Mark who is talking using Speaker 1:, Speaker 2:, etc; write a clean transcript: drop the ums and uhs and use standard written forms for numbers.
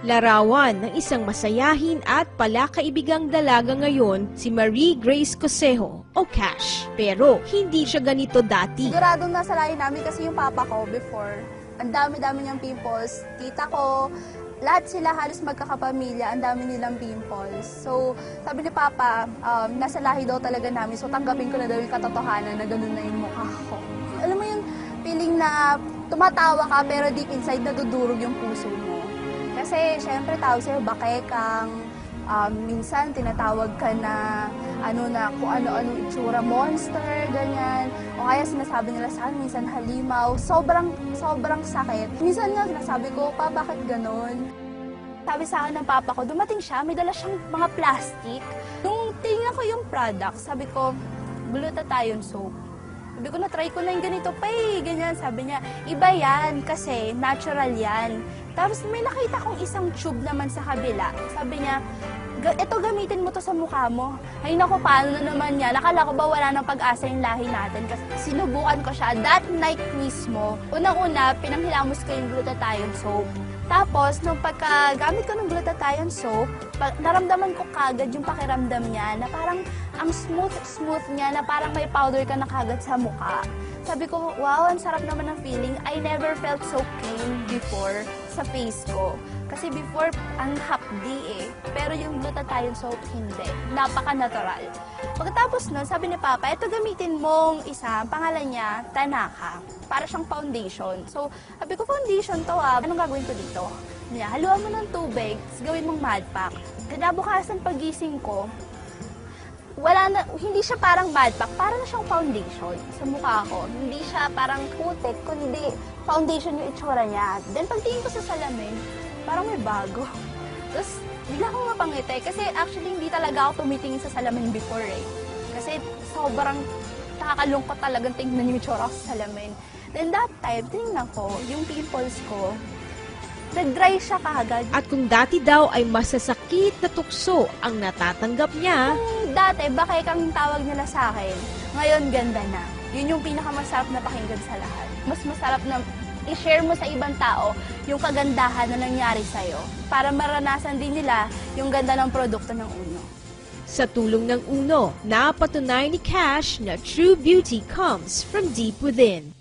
Speaker 1: Larawan ng isang masayahin at palakaibigang dalaga ngayon si Marie Grace Cosejo o Cash. Pero hindi siya ganito dati.
Speaker 2: Siguradong nasa lahi namin kasi yung papa ko before, ang dami-dami niyang pimples. Tita ko, lahat sila halos magkakapamilya, ang dami nilang pimples. So, sabi ni Papa, nasa lahi daw talaga namin. So, tanggapin ko na daw yung katotohanan na ganun na yung mukha ko. Alam mo yung feeling na tumatawa ka pero deep inside nadudurog yung puso mo. Kasi, syempre, tawag sa'yo, bakekang, minsan tinatawag ka na, kung ano-ano itsura, monster, ganyan. O kaya sinasabi nila sa akin, minsan halimaw. Sobrang sakit. Minsan nga sinasabi ko, Pa, bakit ganon? Sabi sa akin ng papa ko, dumating siya, may dala siyang mga plastic. Nung tingnan ko yung product, sabi ko, glutathione soap. Sabi ko, na-try ko na yung ganito pa ganyan. Sabi niya, iba yan kasi natural yan. Tapos may nakita kong isang tube naman sa kabila. Sabi niya, ito gamitin mo to sa mukha mo. Ay naku, paano na naman yan? Nakala ko ba wala nang pag-asa yung lahi natin? Kasi sinubukan ko siya that night mismo. Unang-una, pinanghilamos ko yung glutathione soap. Tapos, nung pagkagamit ko ng glutathione soap, naramdaman ko kagad yung pakiramdam niya na parang ang smooth niya na parang may powder ka na kagad sa mukha. Sabi ko, wow, ang sarap naman ng feeling. I never felt so clean before sa face ko. Kasi before, ang hapdi Pero yung glutathione soap, hindi. Napaka-natural. Pagkatapos nun, sabi ni Papa, ito gamitin mong isa, pangalan niya, Tanaka. Para siyang foundation. So, sabi ko, foundation to Anong gagawin ko dito? Haluan mo ng tubig, gawin mong mud pack. Kinabukasan pagising ko, hindi siya parang mud pack, para na siyang foundation sa mukha ko. Hindi siya parang putik, kundi foundation yung itsura niya. Then pagtingin ko sa salamin, parang may bago. Tapos, bigla akong mapangiti kasi actually hindi talaga ako tumitingin sa salamin before Kasi sobrang nakakalungkot talagang tingnan yung itsura ko sa salamin. Then that time, tinignan ko, yung pimples ko, nag-dry siya kaagad.
Speaker 1: At kung dati daw ay masasakit na tukso ang natatanggap niya,
Speaker 2: Dati, bakekang tawag nila sa akin. Ngayon, ganda na. Yun yung pinakamasarap na pakinggan sa lahat. Mas masarap na i-share mo sa ibang tao yung kagandahan na nangyari sa'yo para maranasan din nila yung ganda ng produkto ng Uno.
Speaker 1: sa tulong ng Uno, napatunay ni Cash na true beauty comes from deep within.